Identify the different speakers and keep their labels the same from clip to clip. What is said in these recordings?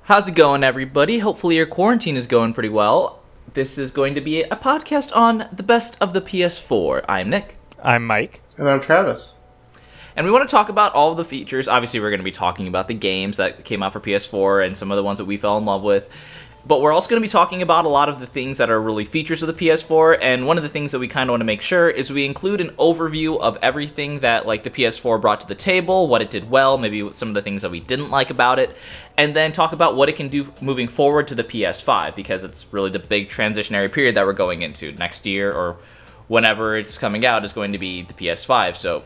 Speaker 1: How's it going, everybody? Hopefully your quarantine is going pretty well. This is going to be a podcast on the best of the PS4. I'm Nick.
Speaker 2: I'm Mike.
Speaker 3: And I'm Travis.
Speaker 1: And we want to talk about all of the features. Obviously, we're going to be talking about the games that came out for PS4 and some of the ones that we fell in love with. But we're also going to be talking about a lot of the things that are really features of the PS4, and one of the things that we kind of want to make sure is we include an overview of everything that the PS4 brought to the table, what it did well, maybe some of the things that we didn't like about it, and then talk about what it can do moving forward to the PS5, because it's really the big transitionary period that we're going into. Next year, or whenever it's coming out, is going to be the PS5, so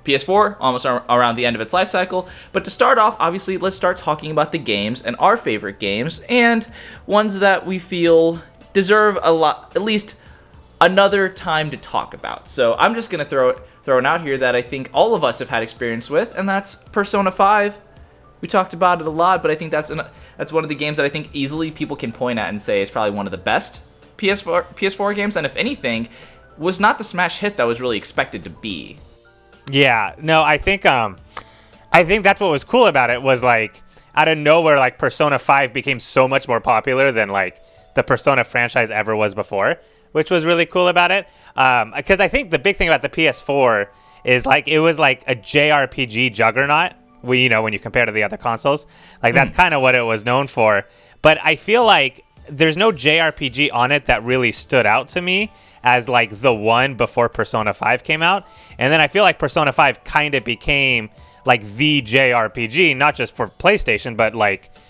Speaker 1: PS4, almost around the end of its life cycle. But to start off, obviously, let's start talking about the games and our favorite games and ones that we feel deserve at least another time to talk about. So I'm just going to throw it out here that I think all of us have had experience with, and that's Persona 5. We talked about it a lot, but I think that's one of the games that I think easily people can point at and say is probably one of the best PS4 games, and if anything, was not the smash hit that was really expected to be.
Speaker 2: Yeah, no, I think that's what was cool about it was out of nowhere, Persona 5 became so much more popular than the Persona franchise ever was before, which was really cool about it. Because I think the big thing about the PS4 is it was a JRPG juggernaut. When you compare to the other consoles, that's kind of what it was known for. But I feel there's no JRPG on it that really stood out to me as the one before Persona 5 came out. And then I feel Persona 5 kind of became the JRPG, not just for PlayStation, but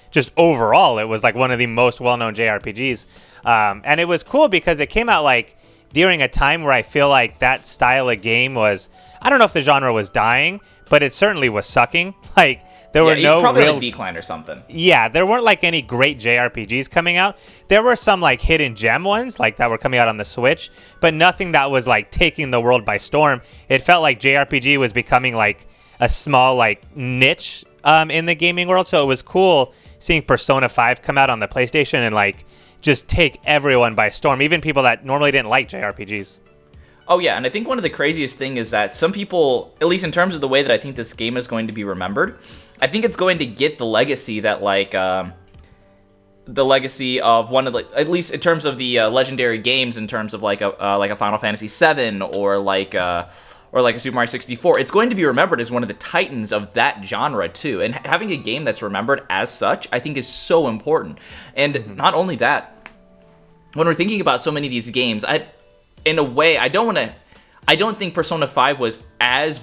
Speaker 2: just overall. It was one of the most well-known JRPGs. And it was cool because it came out during a time where I feel that style of game was, I don't know if the genre was dying, but it certainly was sucking. There were no
Speaker 1: probably
Speaker 2: real
Speaker 1: decline or something.
Speaker 2: Yeah, there weren't any great JRPGs coming out. There were some hidden gem ones that were coming out on the Switch, but nothing that was taking the world by storm. It felt like JRPG was becoming a small niche in the gaming world. So it was cool seeing Persona 5 come out on the PlayStation and just take everyone by storm, even people that normally didn't like JRPGs.
Speaker 1: Oh yeah, and I think one of the craziest thing is that some people, at least in terms of the way that I think this game is going to be remembered, I think it's going to get the legacy that the legacy of one of at least in terms of the legendary games, in terms of a Final Fantasy VII or a Super Mario 64. It's going to be remembered as one of the titans of that genre too. And having a game that's remembered as such, I think, is so important. And not only that, when we're thinking about so many of these games, in a way, I don't think Persona 5 was as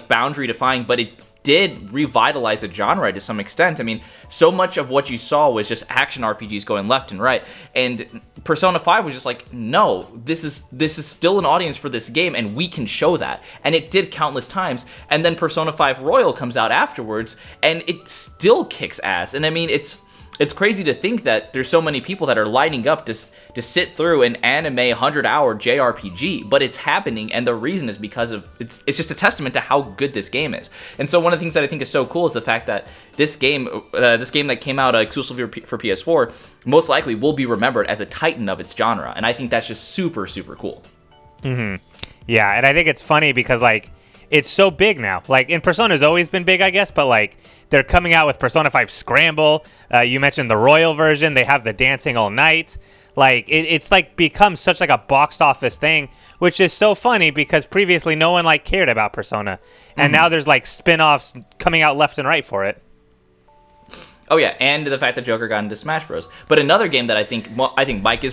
Speaker 1: boundary defying, but it did revitalize a genre to some extent. I mean, so much of what you saw was just action RPGs going left and right, and Persona 5 was just no, this is still an audience for this game, and we can show that. And it did countless times. And then Persona 5 Royal comes out afterwards, and it still kicks ass. And I mean, it's crazy to think that there's so many people that are lining up to sit through an anime 100-hour JRPG, but it's happening, and the reason is because of it's just a testament to how good this game is. And so one of the things that I think is so cool is the fact that this game that came out exclusively for PS4 most likely will be remembered as a titan of its genre, and I think that's just super, super cool.
Speaker 2: Mm-hmm. Yeah, and I think it's funny because it's so big now. And Persona's always been big, I guess, but they're coming out with Persona 5 Scramble. You mentioned the Royal version. They have the Dancing All Night. It's become such a box office thing, which is so funny because previously no one cared about Persona, and now there's spin-offs coming out left and right for it.
Speaker 1: Oh yeah, and the fact that Joker got into Smash Bros. But another game that I think Mike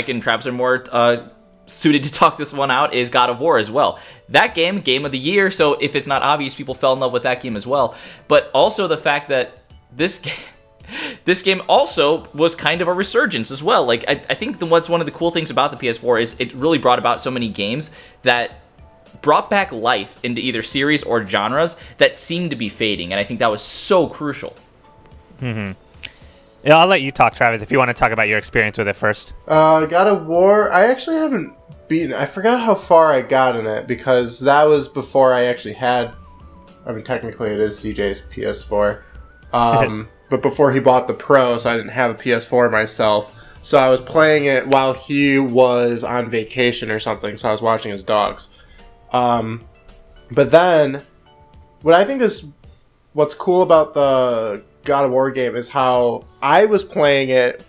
Speaker 1: and Travis are more suited to talk this one out is God of War as well. That game of the year, so if it's not obvious, people fell in love with that game as well. But also the fact that this game also was kind of a resurgence as well. I think what's one of the cool things about the PS4 is it really brought about so many games that brought back life into either series or genres that seemed to be fading, and I think that was so crucial.
Speaker 2: Mm-hmm. Yeah, I'll let you talk, Travis, if you want to talk about your experience with it first.
Speaker 3: God of War, I actually haven't beaten. I forgot how far I got in it because that was before I actually had. I mean, technically it is CJ's PS4, but before he bought the Pro, so I didn't have a PS4 myself. So I was playing it while he was on vacation or something. So I was watching his dogs. But then, what I think is what's cool about the God of War game is how I was playing it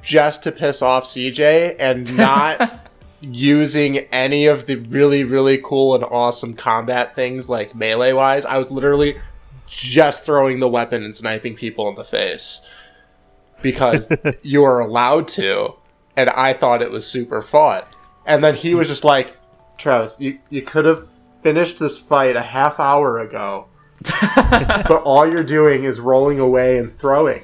Speaker 3: just to piss off CJ and not using any of the really, really cool and awesome combat things like melee-wise. I was literally just throwing the weapon and sniping people in the face because you are allowed to, and I thought it was super fun. And then he was just like, Travis, you could have finished this fight a half hour ago, but all you're doing is rolling away and throwing.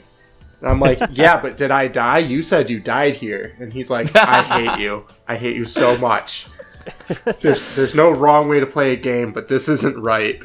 Speaker 3: And I'm like, yeah, but did I die? You said you died here. And he's like, I hate you. I hate you so much. There's no wrong way to play a game, but this isn't right.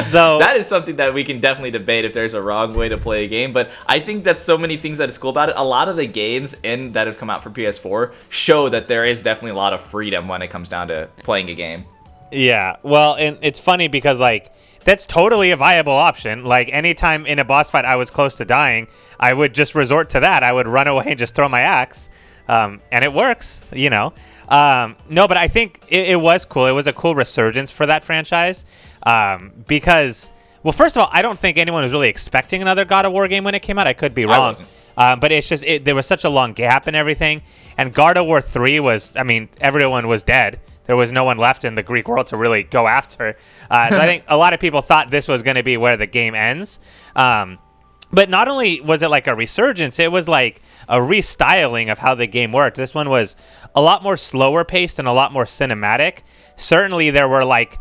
Speaker 2: Though
Speaker 1: that is something that we can definitely debate if there's a wrong way to play a game, but I think that's so many things that is cool about it. A lot of the games that have come out for PS4 show that there is definitely a lot of freedom when it comes down to playing a game.
Speaker 2: Yeah, well, and it's funny because, like, that's totally a viable option. Like, anytime in a boss fight I was close to dying, I would just resort to that. I would run away and just throw my axe, and it works, you know. No, but I think it was cool. It was a cool resurgence for that franchise because, well, first of all, I don't think anyone was really expecting another God of War game when it came out. I could be wrong. But it's just there was such a long gap and everything. And God of War 3 was, I mean, everyone was dead. There was no one left in the Greek world to really go after. So I think a lot of people thought this was going to be where the game ends. But not only was it like a resurgence, it was like a restyling of how the game worked. This one was a lot more slower paced and a lot more cinematic. Certainly there were like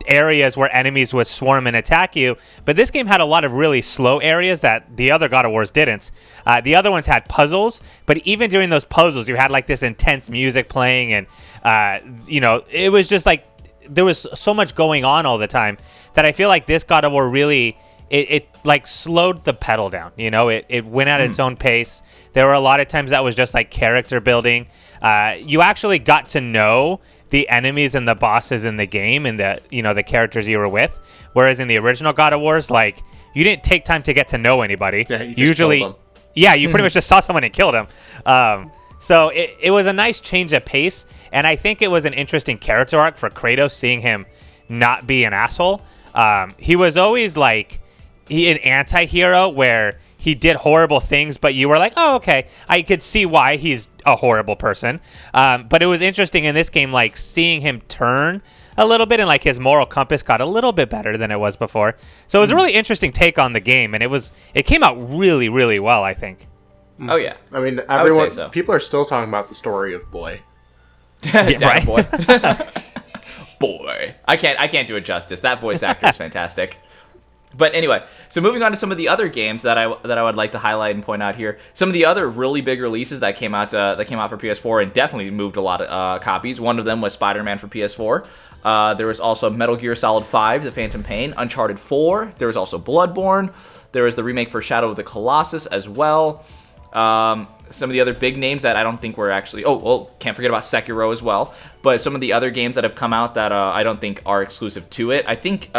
Speaker 2: areas where enemies would swarm and attack you, but this game had a lot of really slow areas that the other God of Wars didn't. The other ones had puzzles, but even during those puzzles you had like this intense music playing, and you know, it was just like there was so much going on all the time that I feel like this God of War really it like slowed the pedal down. You know, it went at its own pace. There were a lot of times that was just like character building. You actually got to know the enemies and the bosses in the game and the characters you were with, whereas in the original God of Wars, like, you didn't take time to get to know anybody.
Speaker 3: Yeah, you just killed them.
Speaker 2: Yeah, you pretty much just saw someone and killed them. So it was a nice change of pace, and I think it was an interesting character arc for Kratos, seeing him not be an asshole. He was always like an anti-hero where he did horrible things, but you were like, oh, okay, I could see why he's a horrible person. But it was interesting in this game, like, seeing him turn a little bit, and like his moral compass got a little bit better than it was before. So it was a really interesting take on the game, and it came out really, really well, I think.
Speaker 1: Oh yeah,
Speaker 3: I mean,
Speaker 1: I would
Speaker 3: everyone,
Speaker 1: say so.
Speaker 3: people are still talking about the story of Boy.
Speaker 1: Damn,
Speaker 2: right.
Speaker 1: boy. Boy, I can't do it justice. That voice actor is fantastic. But anyway, so moving on to some of the other games that I would like to highlight and point out here. Some of the other really big releases that came out for PS4 and definitely moved a lot of copies. One of them was Spider-Man for PS4. There was also Metal Gear Solid 5: The Phantom Pain, Uncharted 4. There was also Bloodborne. There was the remake for Shadow of the Colossus as well. Some of the other big names that I don't think were actually... Oh, well, can't forget about Sekiro as well. But some of the other games that have come out that I don't think are exclusive to it. I think...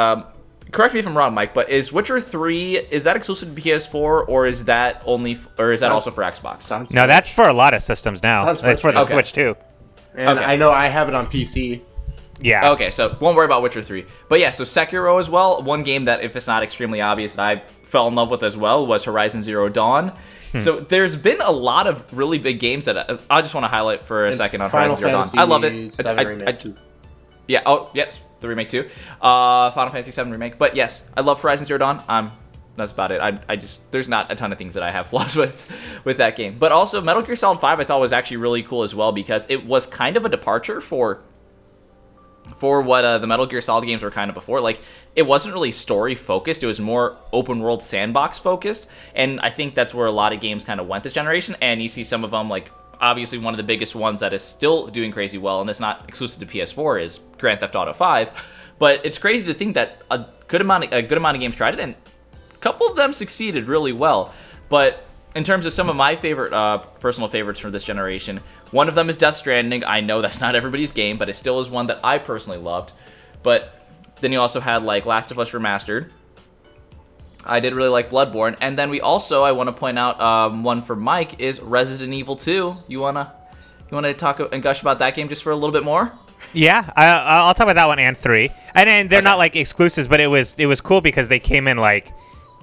Speaker 1: correct me if I'm wrong, Mike, but is Witcher 3, is that exclusive to PS4, or is that also for Xbox?
Speaker 2: No, that's for a lot of systems now. It's for the Switch too.
Speaker 3: And
Speaker 1: Okay.
Speaker 3: I know I have it on PC.
Speaker 2: Yeah.
Speaker 1: Okay, so won't worry about Witcher 3. But yeah, so Sekiro as well. One game that, if it's not extremely obvious, that I fell in love with as well was Horizon Zero Dawn. So there's been a lot of really big games that I just want to highlight for a second on
Speaker 3: Final
Speaker 1: Horizon Zero Dawn.
Speaker 3: Fantasy
Speaker 1: I love it.
Speaker 3: 7 Remake too.
Speaker 1: Yeah, oh, yes, the remake too. Final Fantasy 7 Remake. But yes, I love Horizon Zero Dawn. That's about it. I just, there's not a ton of things that I have flaws with that game. But also, Metal Gear Solid 5 I thought was actually really cool as well, because it was kind of a departure for what the Metal Gear Solid games were kind of before. Like, it wasn't really story focused, it was more open world sandbox focused, and I think that's where a lot of games kind of went this generation. And you see some of them, like, obviously one of the biggest ones that is still doing crazy well, and it's not exclusive to PS4, is Grand Theft Auto 5. But it's crazy to think that a good amount of games tried it, and a couple of them succeeded really well. But in terms of some of my favorite personal favorites from this generation, one of them is Death Stranding. I know that's not everybody's game, but it still is one that I personally loved. But then you also had, like, Last of Us Remastered. I did really like Bloodborne. And then I want to point out one for Mike is Resident Evil 2. You wanna talk and gush about that game just for a little bit more?
Speaker 2: Yeah, I'll talk about that one and 3. And then they're not like exclusives, but it was cool because they came in like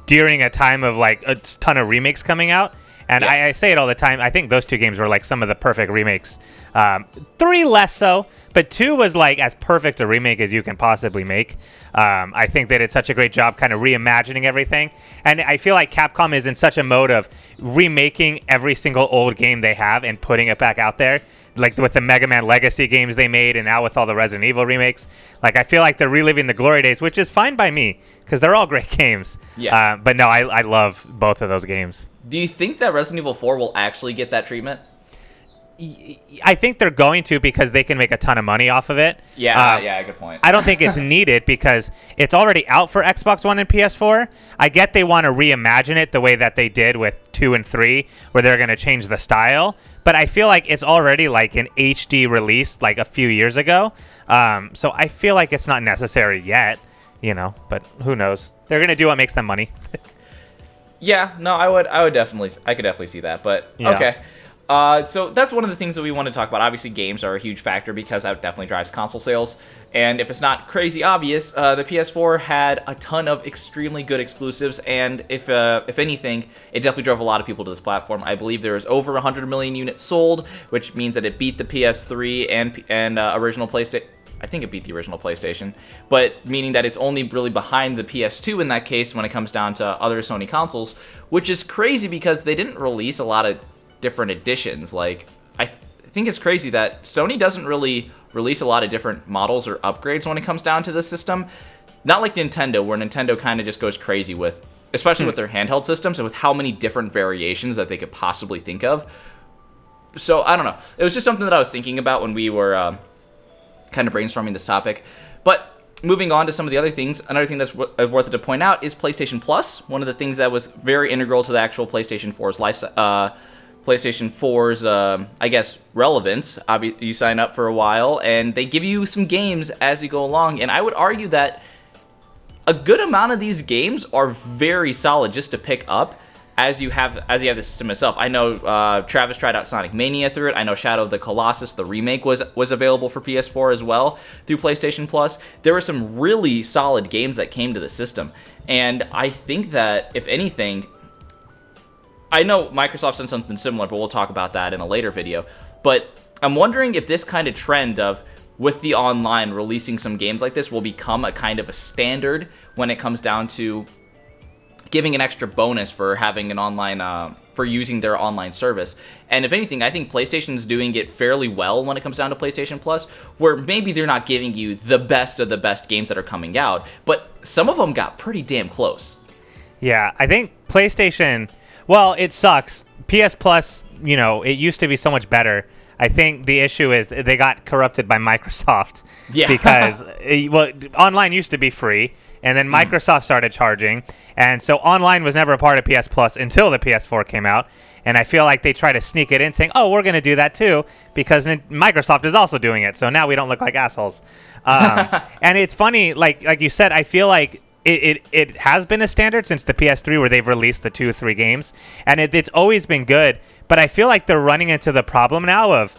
Speaker 2: during a time of like a ton of remakes coming out. And I say it all the time. I think those 2 games were like some of the perfect remakes. 3 less so, but 2 was like as perfect a remake as you can possibly make. I think they did such a great job kind of reimagining everything. And I feel like Capcom is in such a mode of remaking every single old game they have and putting it back out there. Like with the Mega Man Legacy games they made, and now with all the Resident Evil remakes, like I feel like they're reliving the glory days, which is fine by me because they're all great games.
Speaker 1: Yeah.
Speaker 2: But no, I love both of those games.
Speaker 1: Do you think that Resident Evil 4 will actually get that treatment?
Speaker 2: I think they're going to because they can make a ton of money off of it.
Speaker 1: Yeah, good point.
Speaker 2: I don't think it's needed because it's already out for Xbox One and PS4. I get they want to reimagine it the way that they did with 2 and 3, where they're going to change the style. But I feel like it's already like an HD release like a few years ago. So I feel like it's not necessary yet, but who knows? They're going to do what makes them money.
Speaker 1: Yeah, no, I could definitely see that, but
Speaker 2: Yeah.
Speaker 1: okay. So that's one of the things that we want to talk about. Obviously, games are a huge factor because that definitely drives console sales. And if it's not crazy obvious, the PS4 had a ton of extremely good exclusives, and if anything, it definitely drove a lot of people to this platform. I believe there was over 100 million units sold, which means that it beat the PS3 and original PlayStation. I think it beat the original PlayStation, but meaning that it's only really behind the PS2 in that case when it comes down to other Sony consoles, which is crazy because they didn't release a lot of different editions. Like, I think it's crazy that Sony doesn't really release a lot of different models or upgrades when it comes down to the system. Not like Nintendo, where Nintendo kind of just goes crazy with, especially with their handheld systems and with how many different variations that they could possibly think of. So, I don't know. It was just something that I was thinking about when we were kind of brainstorming this topic. But moving on to some of the other things, another thing that's worth it to point out is PlayStation Plus. One of the things that was very integral to the actual PlayStation 4's PlayStation 4's, I guess, relevance. You sign up for a while, and they give you some games as you go along. And I would argue that a good amount of these games are very solid just to pick up as you have the system itself. I know Travis tried out Sonic Mania through it. I know Shadow of the Colossus, the remake, was available for PS4 as well through PlayStation Plus. There were some really solid games that came to the system. And I think that, if anything, I know Microsoft's done something similar, but we'll talk about that in a later video. But I'm wondering if this kind of trend of, with the online, releasing some games like this will become a kind of a standard when it comes down to giving an extra bonus for having an online, for using their online service. And if anything, I think PlayStation's doing it fairly well when it comes down to PlayStation Plus, where maybe they're not giving you the best of the best games that are coming out, but some of them got pretty damn close.
Speaker 2: Yeah, I think PlayStation, well, it sucks. PS Plus, it used to be so much better. I think the issue is they got corrupted by Microsoft.
Speaker 1: Yeah.
Speaker 2: Because, online used to be free, and then Microsoft started charging, and so online was never a part of PS Plus until the PS4 came out, and I feel like they try to sneak it in saying, oh, we're going to do that too, because Microsoft is also doing it, so now we don't look like assholes. And it's funny, like you said, I feel like it has been a standard since the PS3 where they've released the 2 or 3 games, and it's always been good, but I feel like they're running into the problem now of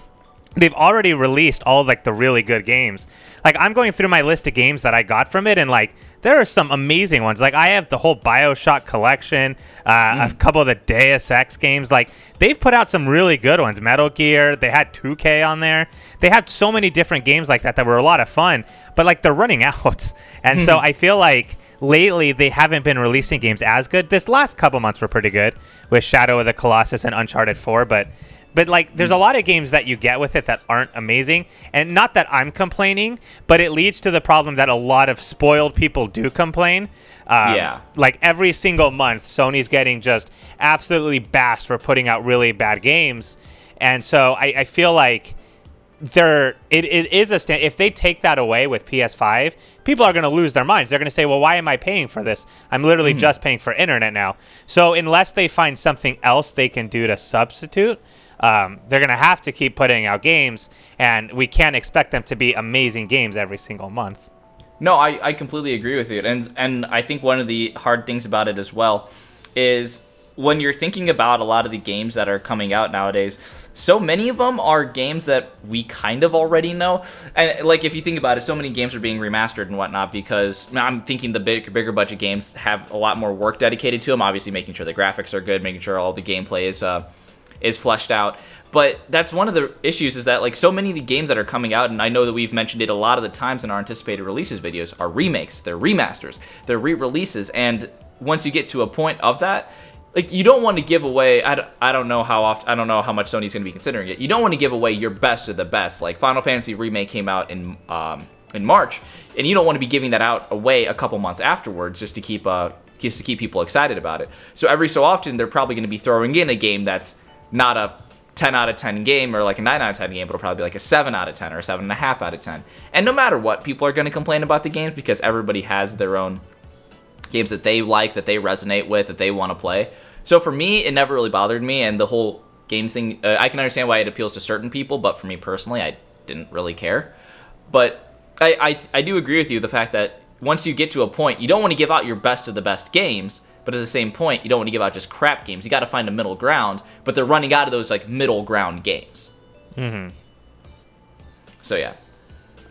Speaker 2: they've already released all like the really good games. Like, I'm going through my list of games that I got from it, and like there are some amazing ones. Like, I have the whole BioShock collection, a couple of the Deus Ex games. Like, they've put out some really good ones. Metal Gear, they had 2K on there. They had so many different games like that were a lot of fun, but like they're running out. And so I feel like lately they haven't been releasing games as good. This last couple months were pretty good with Shadow of the Colossus and Uncharted 4, but like, there's a lot of games that you get with it that aren't amazing. And not that I'm complaining, but it leads to the problem that a lot of spoiled people do complain.
Speaker 1: Yeah.
Speaker 2: Like, every single month, Sony's getting just absolutely bashed for putting out really bad games. And so I feel like it is a stand. If they take that away with PS5, people are going to lose their minds. They're going to say, well, why am I paying for this? I'm literally just paying for internet now. So unless they find something else they can do to substitute, they're going to have to keep putting out games, and we can't expect them to be amazing games every single month.
Speaker 1: No, I completely agree with you. And I think one of the hard things about it as well is when you're thinking about a lot of the games that are coming out nowadays, so many of them are games that we kind of already know. And like, if you think about it, so many games are being remastered and whatnot because I'm thinking the bigger budget games have a lot more work dedicated to them. Obviously, making sure the graphics are good, making sure all the gameplay is fleshed out. But that's one of the issues, is that like so many of the games that are coming out, and I know that we've mentioned it a lot of the times in our anticipated releases videos, are remakes, they're remasters, they're re-releases, and once you get to a point of that, like, you don't want to give away, I don't know how often, I don't know how much Sony's going to be considering it. You don't want to give away your best of the best. Like, Final Fantasy Remake came out in March, and you don't want to be giving that out away a couple months afterwards just to keep people excited about it. So every so often, they're probably going to be throwing in a game that's not a 10 out of 10 game or like a 9 out of 10 game, but it'll probably be like a 7 out of 10 or a 7.5 out of 10. And no matter what, people are going to complain about the games because everybody has their own games that they like, that they resonate with, that they want to play. So for me, it never really bothered me, and the whole games thing, I can understand why it appeals to certain people, but for me personally, I didn't really care. But I do agree with you, the fact that once you get to a point, you don't want to give out your best of the best games, but at the same point, you don't want to give out just crap games. You got to find a middle ground, but they're running out of those like middle ground games. Mm-hmm. So yeah,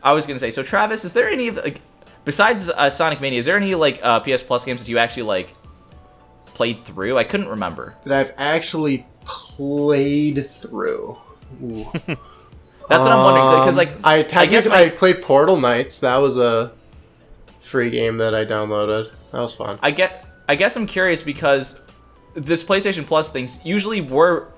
Speaker 1: I was gonna say. So Travis, is there any like, besides Sonic Mania, is there any like PS Plus games that you actually like played through? I couldn't remember.
Speaker 3: That I've actually played through. Ooh.
Speaker 1: That's what I'm wondering, because like
Speaker 3: I played Portal Knights. That was a free game that I downloaded. That was fun.
Speaker 1: I guess I'm curious because this PlayStation Plus things, usually we're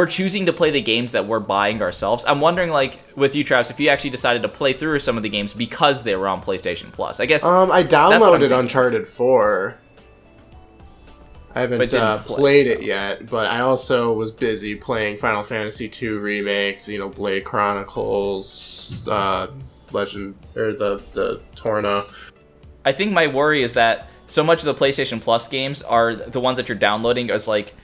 Speaker 1: choosing to play the games that we're buying ourselves. I'm wondering, like, with you, Travis, if you actually decided to play through some of the games because they were on PlayStation Plus. I guess
Speaker 3: I downloaded Uncharted 4. I haven't played it yet, but I also was busy playing Final Fantasy 2 remakes, Blade Chronicles, Legend, or the Torna.
Speaker 1: I think my worry is that so much of the PlayStation Plus games are the ones that you're downloading as like,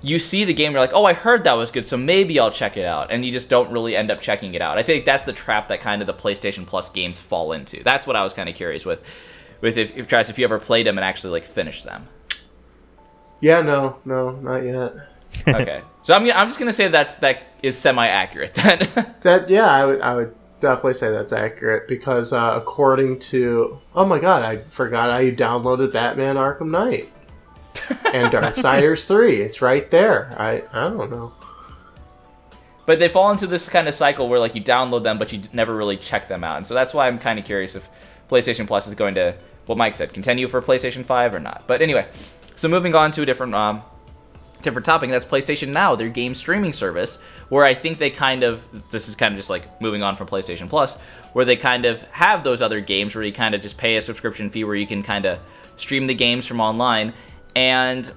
Speaker 1: you see the game, you're like, oh, I heard that was good, so maybe I'll check it out, and you just don't really end up checking it out. I think that's the trap that kind of the PlayStation Plus games fall into. That's what I was kind of curious with if Travis, if you ever played them and actually like finished them.
Speaker 3: Yeah, no, not yet.
Speaker 1: Okay, so I'm just gonna say that is semi-accurate then.
Speaker 3: I would definitely say that's accurate because according to, oh my god, I forgot I downloaded Batman Arkham Knight and Darksiders 3. It's right there. I don't know.
Speaker 1: But they fall into this kind of cycle where like you download them, but you never really check them out, and so that's why I'm kind of curious if PlayStation Plus is going to, what Mike said, continue for PlayStation 5 or not. But anyway. So moving on to a different topic, that's PlayStation Now, their game streaming service, where I think they this is kind of just like moving on from PlayStation Plus, where they kind of have those other games where you kind of just pay a subscription fee where you can kind of stream the games from online. And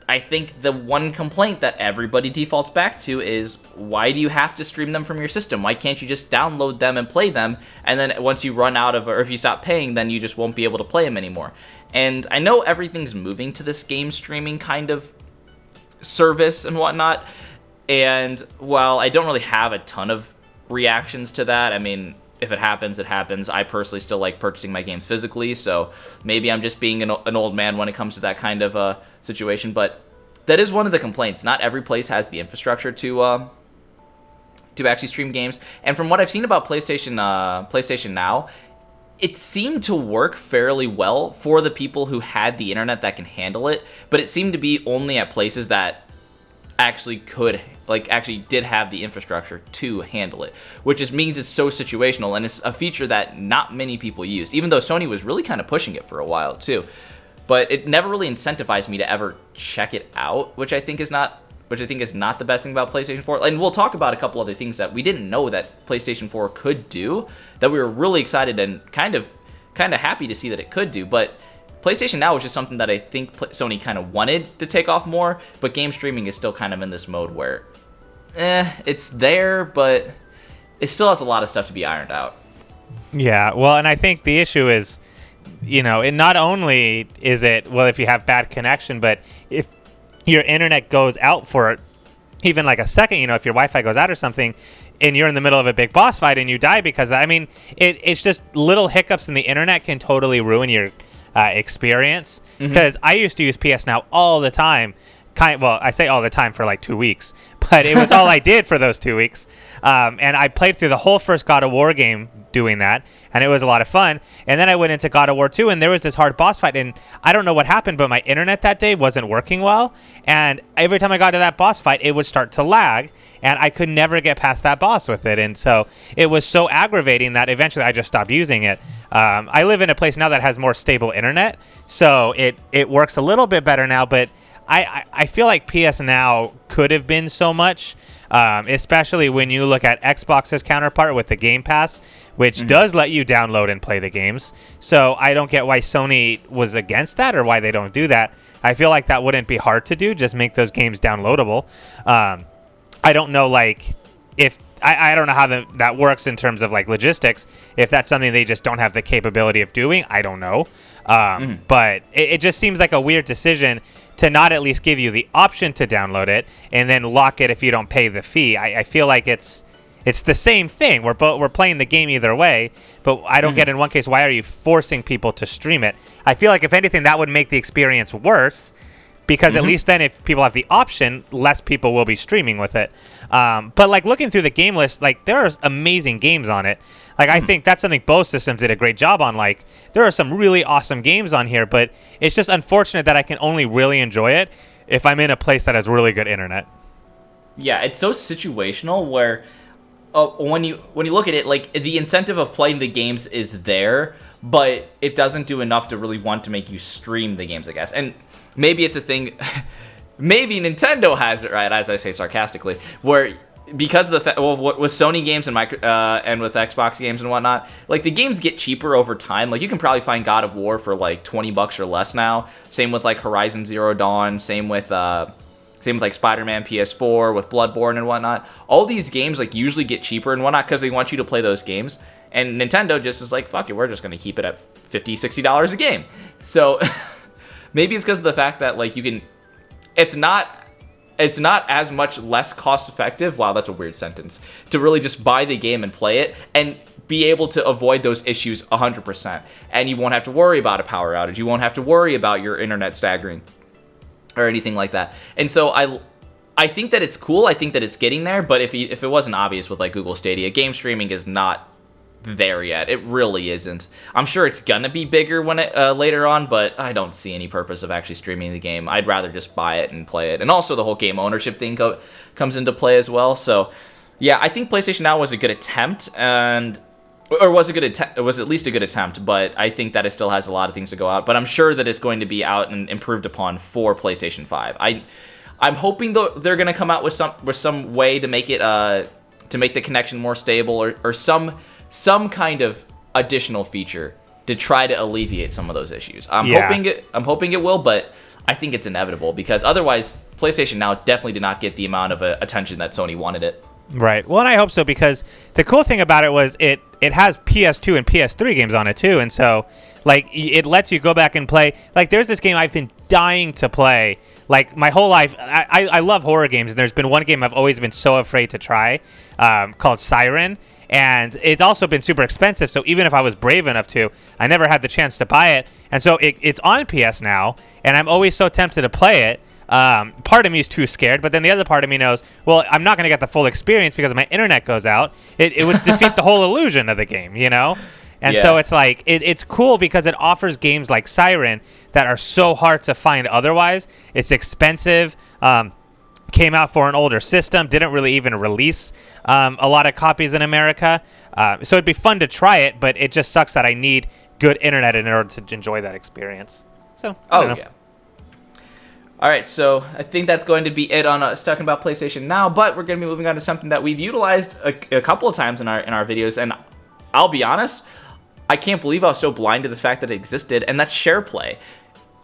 Speaker 1: I think the one complaint that everybody defaults back to is, why do you have to stream them from your system? Why can't you just download them and play them, and then once you run out of, or if you stop paying, then you just won't be able to play them anymore? And I know everything's moving to this game streaming kind of service and whatnot, and while I don't really have a ton of reactions to that, I mean, if it happens, it happens. I personally still like purchasing my games physically, so maybe I'm just being an old man when it comes to that kind of situation, but that is one of the complaints. Not every place has the infrastructure to actually stream games, and from what I've seen about PlayStation Now, it seemed to work fairly well for the people who had the internet that can handle it, but it seemed to be only at places that actually did have the infrastructure to handle it, which just means it's so situational, and it's a feature that not many people use, even though Sony was really kind of pushing it for a while too. But it never really incentivized me to ever check it out, which I think is not the best thing about PlayStation 4. And we'll talk about a couple other things that we didn't know that PlayStation 4 could do, that we were really excited and kind of happy to see that it could do. But PlayStation Now was just something that I think Sony kind of wanted to take off more, but game streaming is still kind of in this mode where, it's there, but it still has a lot of stuff to be ironed out.
Speaker 2: Yeah, well, and I think the issue is, it not only is it, well, if you have bad connection, but if your internet goes out for even like a second, if your Wi-Fi goes out or something, and you're in the middle of a big boss fight and you die because of that, I mean, it's just little hiccups in the internet can totally ruin your experience. Because I used to use PS Now all the time, well, I say all the time for like 2 weeks, but it was all I did for those 2 weeks. And I played through the whole first God of War game doing that, and it was a lot of fun. And then I went into God of War 2, and there was this hard boss fight, and I don't know what happened, but my internet that day wasn't working well, and every time I got to that boss fight, it would start to lag, and I could never get past that boss with it. And so it was so aggravating that eventually I just stopped using it. I live in a place now that has more stable internet, so it works a little bit better now, but I feel like PS Now could have been so much, especially when you look at Xbox's counterpart with the Game Pass, which does let you download and play the games. So I don't get why Sony was against that or why they don't do that. I feel like that wouldn't be hard to do, just make those games downloadable. I don't know, like, if... I don't know how that works in terms of, like, logistics. If that's something they just don't have the capability of doing, I don't know. But it just seems like a weird decision to not at least give you the option to download it and then lock it if you don't pay the fee. I feel like it's the same thing. We're playing the game either way, but I don't get in one case, why are you forcing people to stream it? I feel like if anything, that would make the experience worse, because at least then if people have the option, less people will be streaming with it. But like looking through the game list, like there are amazing games on it. Like I think that's something both systems did a great job on. Like there are some really awesome games on here, but it's just unfortunate that I can only really enjoy it if I'm in a place that has really good internet.
Speaker 1: Yeah, it's so situational where when you look at it, like the incentive of playing the games is there, but it doesn't do enough to really want to make you stream the games, I guess. And maybe it's a thing. Maybe Nintendo has it right, as I say sarcastically, where because of the with Sony games and and with Xbox games and whatnot, like the games get cheaper over time. Like you can probably find God of War for like $20 or less now. Same with like Horizon Zero Dawn. Same with like Spider-Man PS4 with Bloodborne and whatnot. All these games like usually get cheaper and whatnot because they want you to play those games. And Nintendo just is like, fuck it, we're just gonna keep it at $50, $60 a game. So maybe it's because of the fact that like you can. It's not as much less cost effective. Wow, that's a weird sentence. To really just buy the game and play it and be able to avoid those issues 100%. And you won't have to worry about a power outage. You won't have to worry about your internet staggering or anything like that. And so I think that it's cool. I think that it's getting there. But if it wasn't obvious with like Google Stadia, game streaming is not there yet. It really isn't. I'm sure it's gonna be bigger when it later on, but I don't see any purpose of actually streaming the game. I'd rather just buy it and play it. And also the whole game ownership thing comes into play as well. So yeah, I think PlayStation Now was a good attempt, it was at least a good attempt, but I think that it still has a lot of things to go out. But I'm sure that it's going to be out and improved upon for PlayStation 5. I'm hoping though they're gonna come out with some way to make it to make the connection more stable or some kind of additional feature to try to alleviate some of those issues. I'm hoping it will, but I think it's inevitable because otherwise PlayStation Now definitely did not get the amount of attention that Sony wanted it.
Speaker 2: Right. Well, and I hope so because the cool thing about it was it has PS2 and PS3 games on it too, and so like it lets you go back and play. Like there's this game I've been dying to play like my whole life. I love horror games, and there's been one game I've always been so afraid to try called Siren. And it's also been super expensive, so even if I was brave enough to, I never had the chance to buy it. And so it's on PS Now, and I'm always so tempted to play it. Part of me is too scared, but then the other part of me knows, well, I'm not going to get the full experience because if my internet goes out. It would defeat the whole illusion of the game, you know? And so it's like, it's cool because it offers games like Siren that are so hard to find otherwise. It's expensive. Came out for an older system, didn't really even release a lot of copies in America. So it'd be fun to try it, but it just sucks that I need good internet in order to enjoy that experience. So, yeah.
Speaker 1: All right, so I think that's going to be it on us talking about PlayStation Now, but we're going to be moving on to something that we've utilized a couple of times in our videos, and I'll be honest, I can't believe I was so blind to the fact that it existed, and that's SharePlay.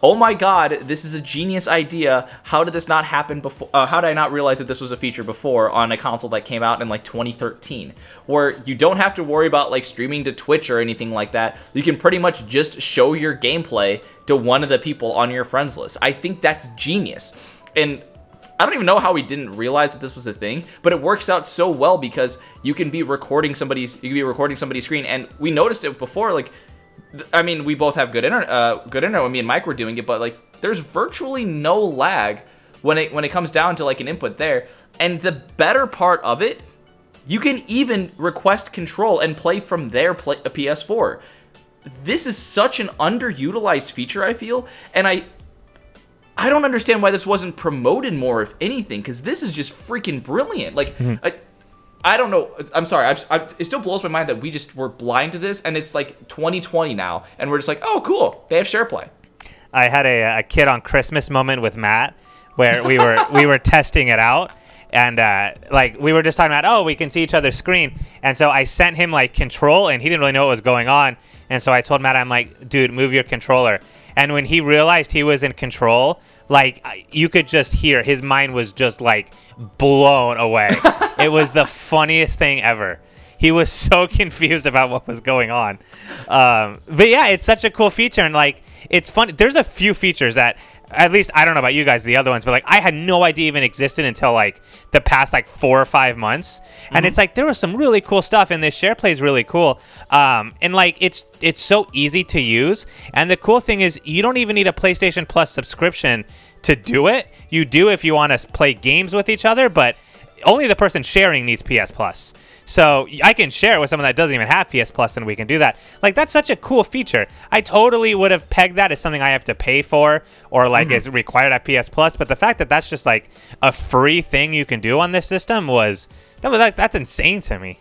Speaker 1: Oh my god, this is a genius idea. How did this not happen before? How did I not realize that this was a feature before on a console that came out in like 2013? Where you don't have to worry about like streaming to Twitch or anything like that. You can pretty much just show your gameplay to one of the people on your friends list. I think that's genius. And I don't even know how we didn't realize that this was a thing, but it works out so well because you can be recording somebody's screen, and we noticed it before, like, I mean, we both have good internet when me and Mike were doing it, but like there's virtually no lag when it comes down to like an input there. And the better part of it, you can even request control and play from their a PS4. This is such an underutilized feature, I feel, and I don't understand why this wasn't promoted more, if anything, because this is just freaking brilliant. Like, I don't know. I'm sorry. It still blows my mind that we just were blind to this, and it's like 2020 now, and we're just like, oh, cool, they have SharePlay.
Speaker 2: I had a kid on Christmas moment with Matt where we were testing it out. And like we were just talking about, oh, we can see each other's screen. And so I sent him like control, and he didn't really know what was going on. And so I told Matt, I'm like, dude, move your controller. And when he realized he was in control, like you could just hear his mind was just like blown away. It was the funniest thing ever. He was so confused about what was going on. But yeah, it's such a cool feature, and like it's fun. There's a few features that, at least I don't know about you guys, the other ones, but like I had no idea even existed until like the past like 4 or 5 months. And it's like there was some really cool stuff, and this SharePlay is really cool. And like it's so easy to use. And the cool thing is you don't even need a PlayStation Plus subscription to do it. You do if you want to play games with each other, but only the person sharing needs PS Plus. So I can share it with someone that doesn't even have PS Plus, and we can do that. Like, that's such a cool feature. I totally would have pegged that as something I have to pay for, or like is required at PS Plus. But the fact that that's just like a free thing you can do on this system that's insane to me.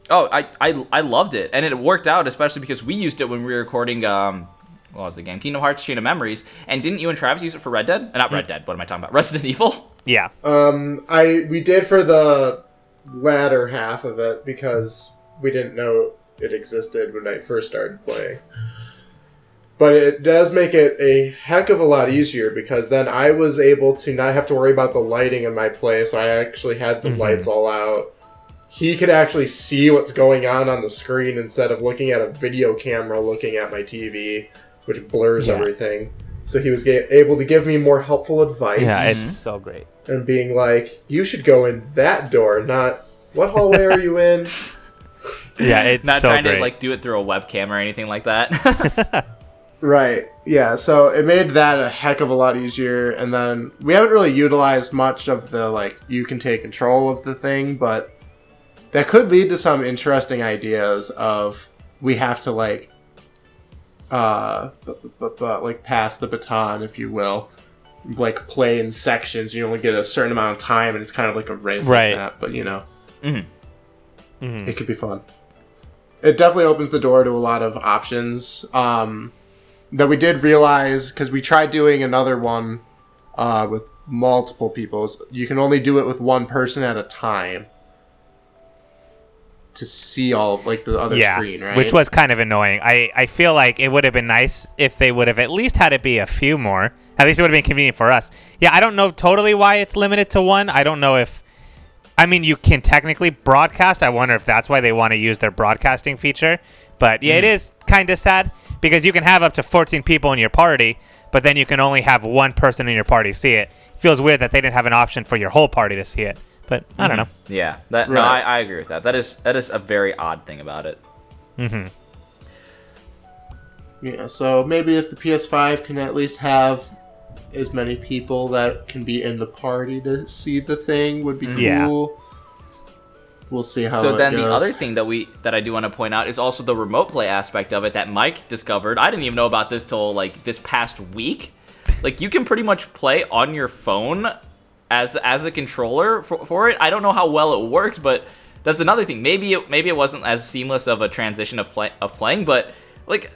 Speaker 1: Oh, I loved it, and it worked out, especially because we used it when we were recording. What was the game? Kingdom Hearts: Chain of Memories. And didn't you and Travis use it for Red Dead? Not Red Dead. What am I talking about? Resident Evil.
Speaker 2: Yeah.
Speaker 3: We did for the latter half of it because we didn't know it existed when I first started playing. But it does make it a heck of a lot easier, because then I was able to not have to worry about the lighting in my play, so I actually had the lights all out. He could actually see what's going on the screen instead of looking at a video camera looking at my TV, which blurs everything. So he was able to give me more helpful advice.
Speaker 2: Yeah, it's so great.
Speaker 3: And being like, you should go in that door, not what hallway are you in?
Speaker 2: Yeah, it's
Speaker 1: not
Speaker 2: so
Speaker 1: trying
Speaker 2: great.
Speaker 1: to like do it through a webcam or anything like that.
Speaker 3: Right. Yeah, so it made that a heck of a lot easier. And then we haven't really utilized much of the, like, you can take control of the thing, but that could lead to some interesting ideas of we have to, like, like pass the baton, if you will. Like, play in sections. You only get a certain amount of time, and it's kind of like a race like that. But, you know, it could be fun. It definitely opens the door to a lot of options. That we did realize, because we tried doing another one with multiple people. You can only do it with one person at a time to see all of, like, the other screen, right?
Speaker 2: Which was kind of annoying. I feel like it would have been nice if they would have at least had it be a few more. At least it would have been convenient for us. Yeah, I don't know totally why it's limited to one. I don't know if... I mean, you can technically broadcast. I wonder if that's why they want to use their broadcasting feature. But yeah, it is kind of sad, because you can have up to 14 people in your party, but then you can only have one person in your party see it. It feels weird that they didn't have an option for your whole party to see it. But I don't know.
Speaker 1: Yeah, that no, I agree with that. That is a very odd thing about it.
Speaker 3: Yeah, so maybe if the PS5 can at least have as many people that can be in the party to see the thing would be cool.
Speaker 2: Yeah.
Speaker 3: We'll see how
Speaker 1: So
Speaker 3: it
Speaker 1: then
Speaker 3: goes.
Speaker 1: the other thing that I do want to point out is also the remote play aspect of it that Mike discovered. I didn't even know about this till like this past week. Like, you can pretty much play on your phone as a controller for it. I don't know how well it worked, but that's another thing. Maybe it wasn't as seamless of a transition of playing, but like,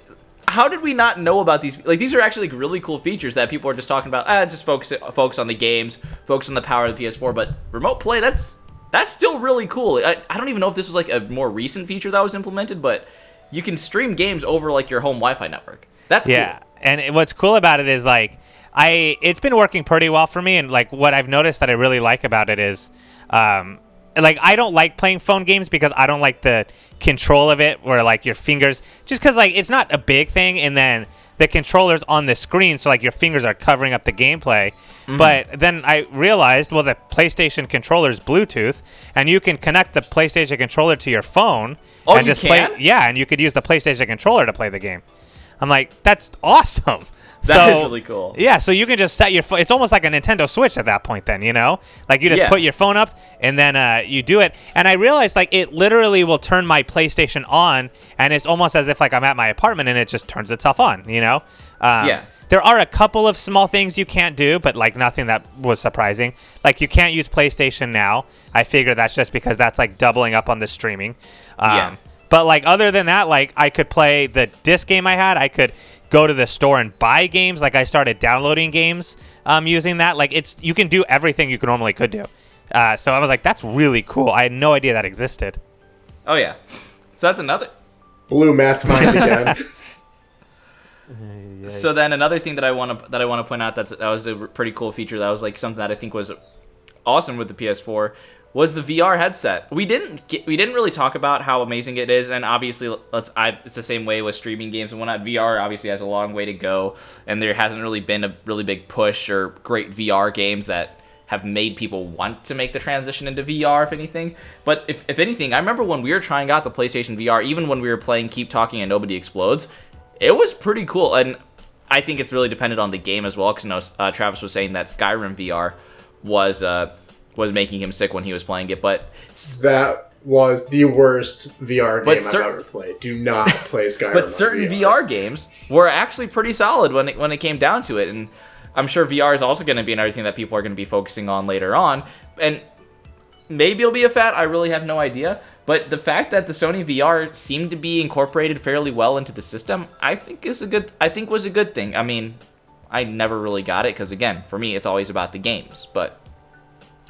Speaker 1: how did we not know about these? Like, these are actually like really cool features that people are just talking about. Just focus on the games, focus on the power of the PS4. But remote play, that's still really cool. I don't even know if this was like a more recent feature that was implemented, but you can stream games over like your home Wi-Fi network. That's cool.
Speaker 2: And what's cool about it is like it's been working pretty well for me, and like what I've noticed that I really like about it is like, I don't like playing phone games because I don't like the control of it, where like your fingers, just because like it's not a big thing, and then the controller's on the screen, so like your fingers are covering up the gameplay. But then I realized, well, the PlayStation controller is Bluetooth, and you can connect the PlayStation controller to your phone
Speaker 1: Oh,
Speaker 2: and
Speaker 1: you
Speaker 2: just
Speaker 1: can?
Speaker 2: play. Yeah, and you could use the PlayStation controller to play the game. I'm like, that's awesome.
Speaker 1: That is really cool.
Speaker 2: Yeah, so you can just set your phone. It's almost like a Nintendo Switch at that point then, you know? Like you just put your phone up and then you do it. And I realized like it literally will turn my PlayStation on, and it's almost as if like I'm at my apartment and it just turns itself on, you know? There are a couple of small things you can't do, but like nothing that was surprising. Like you can't use PlayStation Now. I figure that's just because that's like doubling up on the streaming. But like other than that, like I could play the disc game I had. I could go to the store and buy games. Like I started downloading games using that. Like you can do everything you normally could do. So I was like, that's really cool. I had no idea that existed.
Speaker 1: Oh yeah. So that's another.
Speaker 3: Blew Matt's mind again.
Speaker 1: So then another thing that I want to point out that was a pretty cool feature that was like something that I think was awesome with the PS4 was the VR headset. We didn't really talk about how amazing it is, and obviously it's the same way with streaming games and whatnot. VR obviously has a long way to go, and there hasn't really been a really big push or great VR games that have made people want to make the transition into VR, if anything. But if anything, I remember when we were trying out the PlayStation VR, even when we were playing Keep Talking and Nobody Explodes, it was pretty cool. And I think it's really dependent on the game as well, because Travis was saying that Skyrim VR was making him sick when he was playing it, but
Speaker 3: that was the worst VR game I've ever played. Do not play Skyrim.
Speaker 1: But certain VR games were actually pretty solid when it came down to it, and I'm sure VR is also going to be another thing that people are going to be focusing on later on, and maybe it'll be a fad. I really have no idea. But the fact that the Sony VR seemed to be incorporated fairly well into the system, I think was a good thing. I mean, I never really got it because again, for me, it's always about the games, but.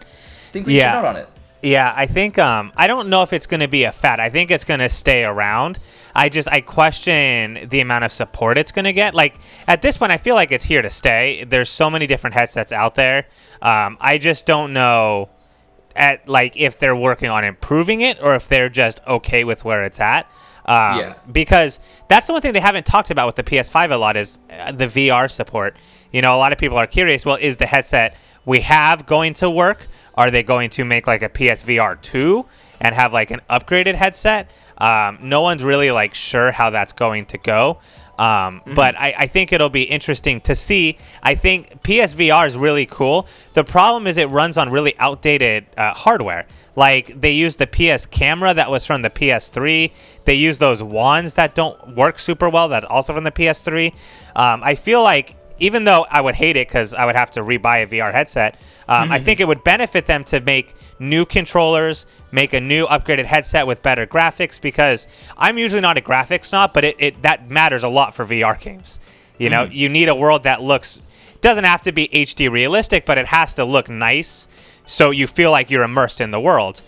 Speaker 1: I think we should note on it.
Speaker 2: Yeah, I think I don't know if it's going to be a fad. I think it's going to stay around. I question the amount of support it's going to get. Like at this point, I feel like it's here to stay. There's so many different headsets out there. I just don't know if they're working on improving it or if they're just okay with where it's at. Because that's the one thing they haven't talked about with the PS5 a lot is the VR support. You know, a lot of people are curious. Well, is the headset we have going to work? Are they going to make like a PSVR 2 and have like an upgraded headset? No one's really like sure how that's going to go. But I think it'll be interesting to see. I think PSVR is really cool. The problem is it runs on really outdated hardware. Like they use the PS camera that was from the PS3. They use those wands that don't work super well that also from the PS3. I feel like even though I would hate it because I would have to rebuy a VR headset, I think it would benefit them to make new controllers, make a new upgraded headset with better graphics, because I'm usually not a graphics snob, but that matters a lot for VR games. You know, you need a world that doesn't have to be HD realistic, but it has to look nice so you feel like you're immersed in the world.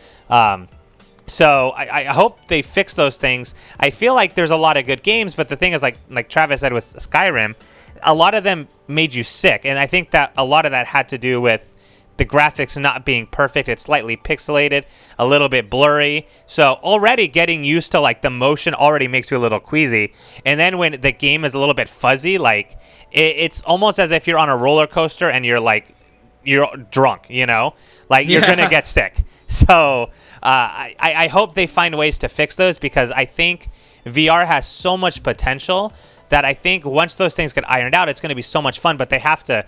Speaker 2: So I hope they fix those things. I feel like there's a lot of good games, but the thing is, like Travis said with Skyrim, a lot of them made you sick, and I think that a lot of that had to do with the graphics not being perfect. It's slightly pixelated, a little bit blurry. So already getting used to like the motion already makes you a little queasy. And then when the game is a little bit fuzzy, like it's almost as if you're on a roller coaster and you're drunk, you know, like you're gonna get sick. So I hope they find ways to fix those, because I think VR has so much potential that I think once those things get ironed out, it's going to be so much fun. But they have to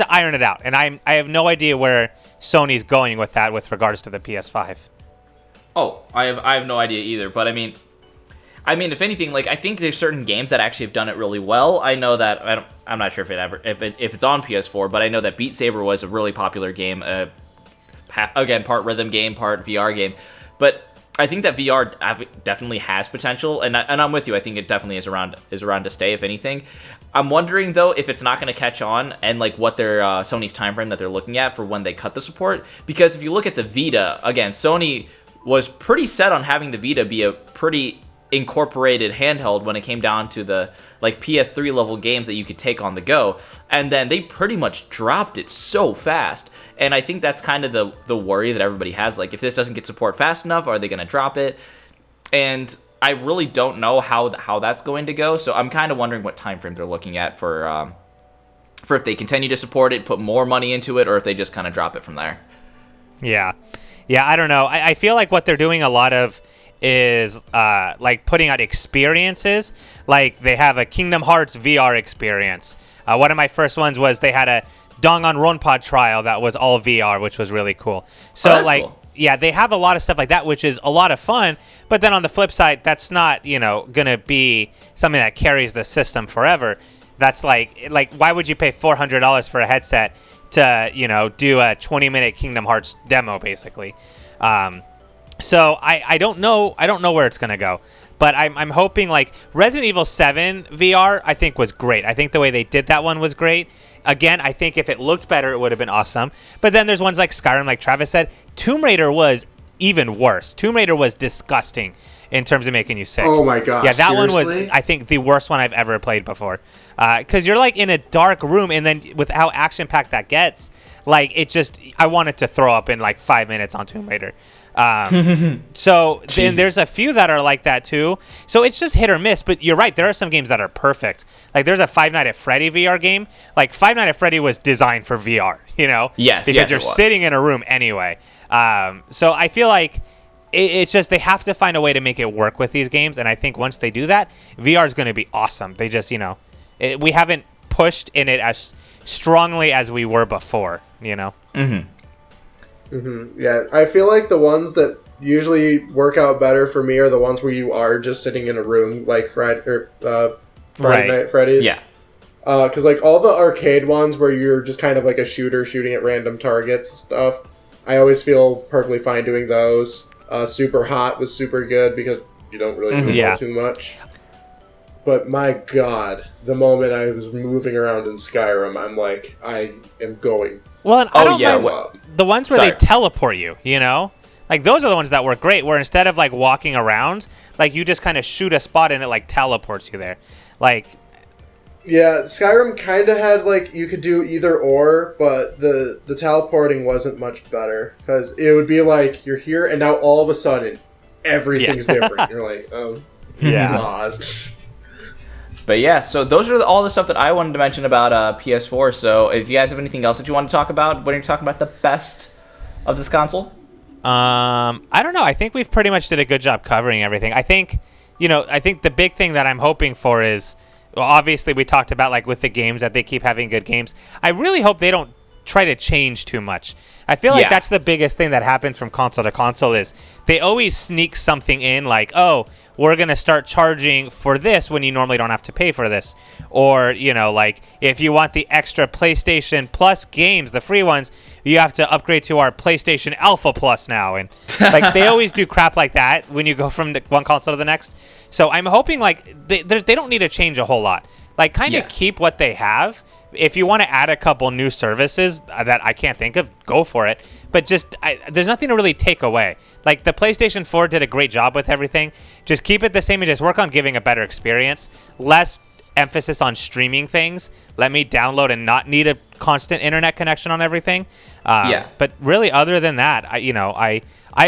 Speaker 2: iron it out, and I have no idea where Sony's going with that with regards to the PS5.
Speaker 1: Oh, I have no idea either. But I mean, if anything, like I think there's certain games that actually have done it really well. I know that I'm not sure if it's on PS4, but I know that Beat Saber was a really popular game. Part rhythm game, part VR game, but I think that VR definitely has potential, and I'm with you. I think it definitely is around to stay, if anything. I'm wondering though if it's not going to catch on, and like what their Sony's timeframe that they're looking at for when they cut the support. Because if you look at the Vita, again, Sony was pretty set on having the Vita be a pretty incorporated handheld when it came down to the like PS3 level games that you could take on the go, and then they pretty much dropped it so fast. And I think that's kind of the worry that everybody has. Like, if this doesn't get support fast enough, are they going to drop it? And I really don't know how that's going to go. So I'm kind of wondering what time frame they're looking at for if they continue to support it, put more money into it, or if they just kind of drop it from there.
Speaker 2: Yeah, I don't know. I feel like what they're doing a lot of is like putting out experiences. Like they have a Kingdom Hearts VR experience. One of my first ones was they had a Danganronpa trial that was all VR, which was really cool. So cool. Yeah, they have a lot of stuff like that, which is a lot of fun. But then on the flip side, that's not, going to be something that carries the system forever. That's like why would you pay $400 for a headset to, do a 20-minute Kingdom Hearts demo, basically? So I don't know. I don't know where it's going to go. But I'm hoping, like, Resident Evil 7 VR, I think, was great. I think the way they did that one was great. Again, I think if it looked better, it would have been awesome. But then there's ones like Skyrim, like Travis said. Tomb Raider was even worse. Tomb Raider was disgusting in terms of making you sick.
Speaker 3: Oh, my gosh.
Speaker 2: Yeah, that
Speaker 3: seriously?
Speaker 2: one was, I think, the worst one I've ever played before. Because you're, like, in a dark room, and then with how action-packed that gets, like, it just, I wanted to throw up in, like, 5 minutes on Tomb Raider. So then there's a few that are like that too. So it's just hit or miss, but you're right. There are some games that are perfect. Like there's a Five Nights at Freddy VR game. Like Five Nights at Freddy was designed for VR,
Speaker 1: Yes.
Speaker 2: Because you're sitting in a room anyway. So I feel like it's just, they have to find a way to make it work with these games. And I think once they do that, VR is going to be awesome. They just, we haven't pushed in it as strongly as we were before,
Speaker 3: Mm-hmm. Yeah, I feel like the ones that usually work out better for me are the ones where you are just sitting in a room, like Friday Night at Freddy's.
Speaker 1: Yeah.
Speaker 3: Because like all the arcade ones where you're just kind of like a shooter shooting at random targets and stuff, I always feel perfectly fine doing those. Super Hot was super good because you don't really do too much. But my God, the moment I was moving around in Skyrim, I'm like, I am going.
Speaker 2: Well, and I don't mind the ones where they teleport you, Like, those are the ones that work great, where instead of, like, walking around, like, you just kind of shoot a spot and it, like, teleports you there. Like...
Speaker 3: Yeah, Skyrim kind of had, like, you could do either or, but the teleporting wasn't much better. Because it would be like, you're here, and now all of a sudden, everything's different. You're like, oh, God.
Speaker 1: But yeah, so those are all the stuff that I wanted to mention about PS4. So if you guys have anything else that you want to talk about when you're talking about the best of this console?
Speaker 2: I don't know. I think we've pretty much did a good job covering everything. I think the big thing that I'm hoping for is, well, obviously we talked about, like, with the games that they keep having good games. I really hope they don't try to change too much. I feel like that's the biggest thing that happens from console to console is they always sneak something in, like, oh, we're going to start charging for this when you normally don't have to pay for this. Or, like, if you want the extra PlayStation Plus games, the free ones, you have to upgrade to our PlayStation Alpha Plus now. And, like, they always do crap like that when you go from one console to the next. So I'm hoping, like, they don't need to change a whole lot. Like, kind of keep what they have. If you want to add a couple new services that I can't think of, go for it. But just, there's nothing to really take away. Like, the PlayStation 4 did a great job with everything. Just keep it the same and just work on giving a better experience. Less emphasis on streaming things. Let me download and not need a constant internet connection on everything. But really, other than that, I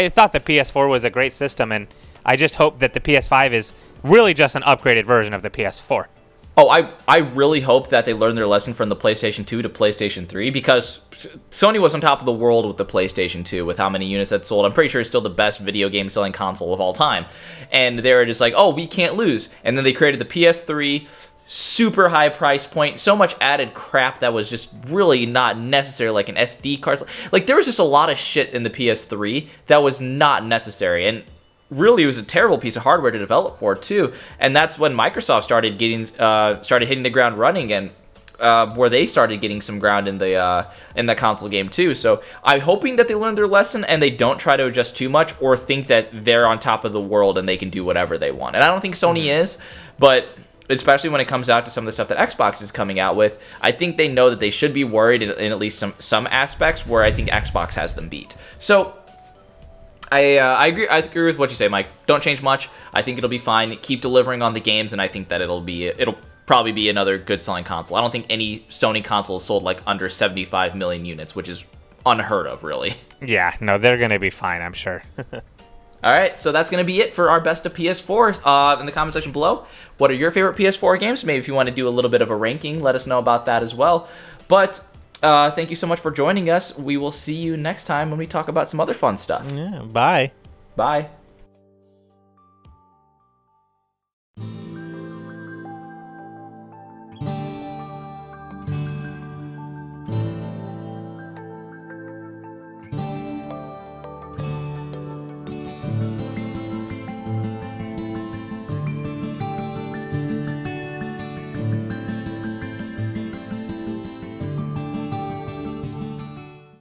Speaker 2: thought the PS4 was a great system, and I just hope that the PS5 is really just an upgraded version of the PS4.
Speaker 1: Oh, I really hope that they learned their lesson from the PlayStation 2 to PlayStation 3, because Sony was on top of the world with the PlayStation 2 with how many units that sold. I'm pretty sure it's still the best video game selling console of all time. And they were just like, oh, we can't lose. And then they created the PS3, super high price point, so much added crap that was just really not necessary, like an SD card. Like, there was just a lot of shit in the PS3 that was not necessary. And really, it was a terrible piece of hardware to develop for too, and that's when Microsoft started hitting the ground running, and where they started getting some ground in the console game too. So I'm hoping that they learn their lesson and they don't try to adjust too much or think that they're on top of the world and they can do whatever they want. And I don't think Sony is, but especially when it comes out to some of the stuff that Xbox is coming out with, I think they know that they should be worried in at least some aspects where I think Xbox has them beat. So I agree. I agree with what you say, Mike. Don't change much. I think it'll be fine. Keep delivering on the games, and I think that it'll probably be another good selling console. I don't think any Sony console sold like under 75 million units, which is unheard of, really.
Speaker 2: Yeah, no, they're gonna be fine, I'm sure.
Speaker 1: All right, so that's gonna be it for our best of PS4. In the comment section below, what are your favorite PS4 games? Maybe if you want to do a little bit of a ranking, let us know about that as well. But thank you so much for joining us. We will see you next time when we talk about some other fun stuff.
Speaker 2: Yeah, bye.
Speaker 1: Bye.